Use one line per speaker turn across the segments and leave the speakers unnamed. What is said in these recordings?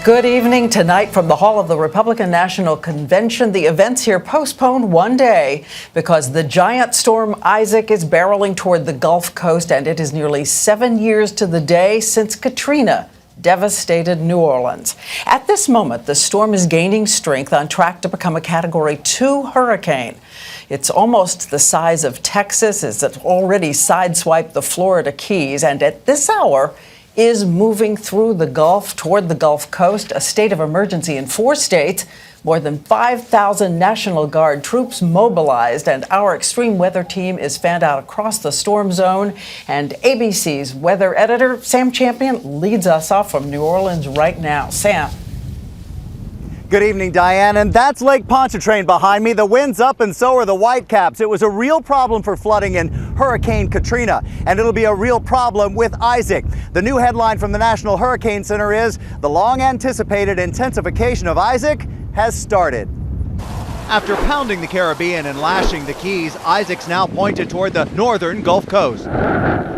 Good evening. Tonight from the Hall of the Republican National Convention, the events here postponed one day because the giant storm Isaac is barreling toward the Gulf Coast, and it is nearly 7 years to the day since Katrina devastated New Orleans. At this moment, the storm is gaining strength, on track to become a Category 2 hurricane. It's almost the size of Texas, as it's already sideswiped the Florida Keys, and at this hour is moving through the Gulf toward the Gulf Coast, a state of emergency in 4 states, more than 5,000 National Guard troops mobilized, and our extreme weather team is fanned out across the storm zone. And ABC's weather editor, Sam Champion, leads us off from New Orleans right now. Sam.
Good evening, Diane, and that's Lake Pontchartrain behind me. The wind's up and so are the Whitecaps. It was a real problem for flooding in Hurricane Katrina, and it'll be a real problem with Isaac. The new headline from the National Hurricane Center is, the long-anticipated intensification of Isaac has started. After pounding the Caribbean and lashing the Keys, Isaac's now pointed toward the northern Gulf Coast,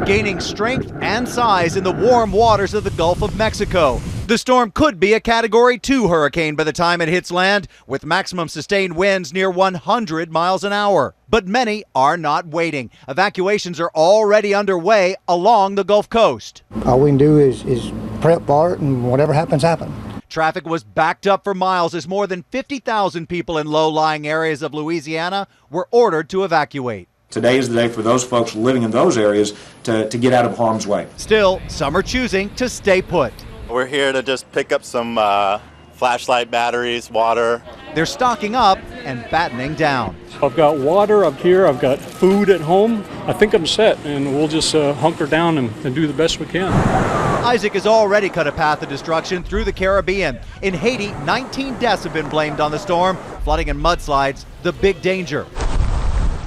gaining strength and size in the warm waters of the Gulf of Mexico. The storm could be a Category 2 hurricane by the time it hits land, with maximum sustained winds near 100 miles an hour. But many are not waiting. Evacuations are already underway along the Gulf Coast.
All we can do is prep for it, and whatever happens, happens.
Traffic was backed up for miles as more than 50,000 people in low-lying areas of Louisiana were ordered to evacuate.
Today is the day for those folks living in those areas to get out of harm's way.
Still, some are choosing to stay put.
We're here to just pick up some flashlight batteries, water.
They're stocking up and battening down.
I've got water up here, I've got food at home. I think I'm set, and we'll just hunker down and do the best we can.
Isaac has already cut a path of destruction through the Caribbean. In Haiti, 19 deaths have been blamed on the storm. Flooding and mudslides, the big danger.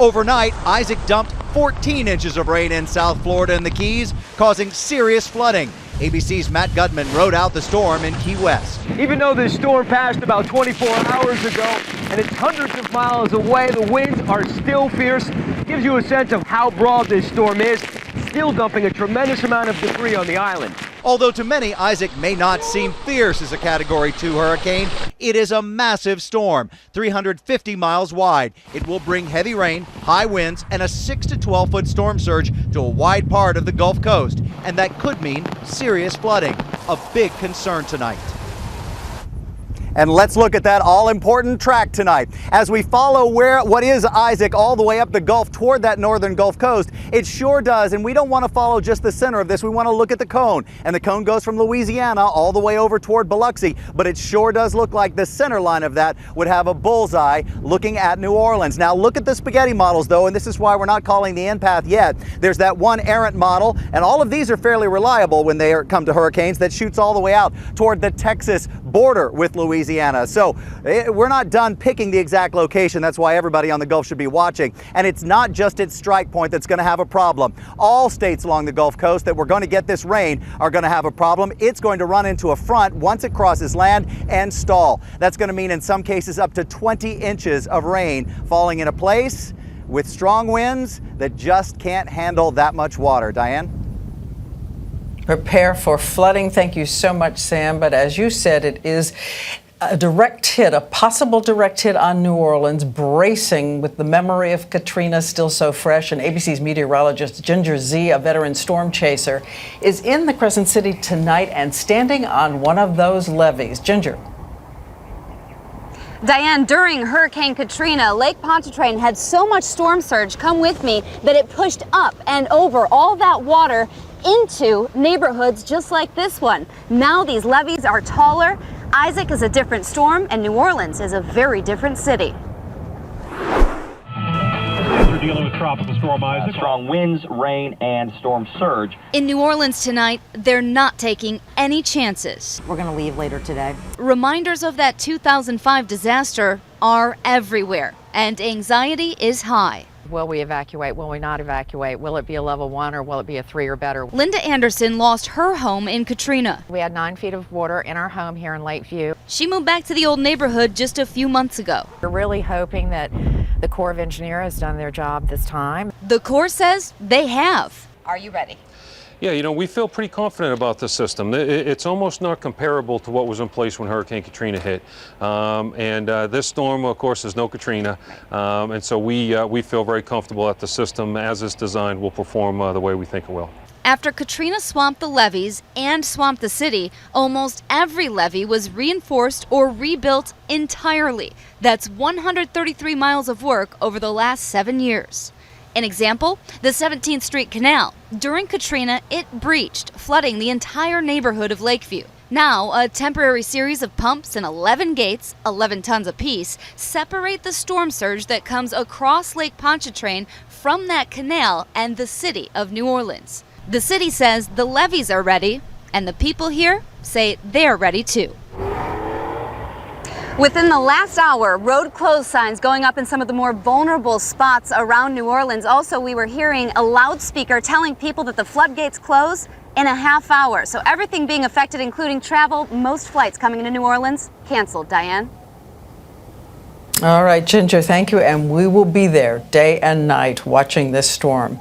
Overnight, Isaac dumped 14 inches of rain in South Florida and the Keys, causing serious flooding. ABC's Matt Gutman rode out the storm in Key West.
Even though this storm passed about 24 hours ago and it's hundreds of miles away, the winds are still fierce. Gives you a sense of how broad this storm is, still dumping a tremendous amount of debris on the island.
Although to many, Isaac may not seem fierce as a Category 2 hurricane, it is a massive storm, 350 miles wide. It will bring heavy rain, high winds, and a 6 to 12-foot storm surge to a wide part of the Gulf Coast. And that could mean serious flooding, a big concern tonight. And let's look at that all-important track tonight. As we follow what is Isaac all the way up the Gulf toward that northern Gulf Coast, it sure does, and we don't want to follow just the center of this, we want to look at the cone. And the cone goes from Louisiana all the way over toward Biloxi, but it sure does look like the center line of that would have a bullseye looking at New Orleans. Now look at the spaghetti models though, and this is why we're not calling the end-path yet. There's that one errant model, and all of these are fairly reliable when they come to hurricanes, that shoots all the way out toward the Texas border with Louisiana. So we're not done picking the exact location. That's why everybody on the Gulf should be watching. And it's not just its strike point that's going to have a problem. All states along the Gulf Coast that we're going to get this rain are going to have a problem. It's going to run into a front once it crosses land and stall. That's going to mean in some cases up to 20 inches of rain falling in a place with strong winds that just can't handle that much water. Diane?
Prepare for flooding. Thank you so much, Sam. But as you said, it is a direct hit, a possible direct hit on New Orleans, bracing with the memory of Katrina still so fresh. And ABC's meteorologist Ginger Zee, a veteran storm chaser, is in the Crescent City tonight and standing on one of those levees. Ginger.
Diane, during Hurricane Katrina, Lake Pontchartrain had so much storm surge, come with me, that it pushed up and over all that water into neighborhoods just like this one. Now these levees are taller. Isaac is a different storm, and New Orleans is a very different city.
We're dealing with tropical storm Isaac. Strong winds, rain, and storm surge.
In New Orleans tonight, they're not taking any chances.
We're going to leave later today.
Reminders of that 2005 disaster are everywhere, and anxiety is high.
Will we evacuate? Will we not evacuate? Will it be a level 1 or will it be a 3 or better?
Linda Anderson lost her home in Katrina.
We had 9 feet of water in our home here in Lakeview.
She moved back to the old neighborhood just a few months ago.
We're really hoping that the Corps of Engineers has done their job this time.
The Corps says they have.
Are you ready?
Yeah, you know, we feel pretty confident about the system. It's almost not comparable to what was in place when Hurricane Katrina hit. This storm, of course, is no Katrina. And so we feel very comfortable that the system, as it's designed, will perform the way we think it will.
After Katrina swamped the levees and swamped the city, almost every levee was reinforced or rebuilt entirely. That's 133 miles of work over the last 7 years. An example, the 17th Street Canal. During Katrina, it breached, flooding the entire neighborhood of Lakeview. Now, a temporary series of pumps and 11 gates, 11 tons apiece, separate the storm surge that comes across Lake Pontchartrain from that canal and the city of New Orleans. The city says the levees are ready, and the people here say they're ready too.
Within the last hour, road closed signs going up in some of the more vulnerable spots around New Orleans. Also, we were hearing a loudspeaker telling people that the floodgates close in a half hour. So everything being affected, including travel, most flights coming into New Orleans canceled. Diane?
All right, Ginger, thank you. And we will be there day and night watching this storm.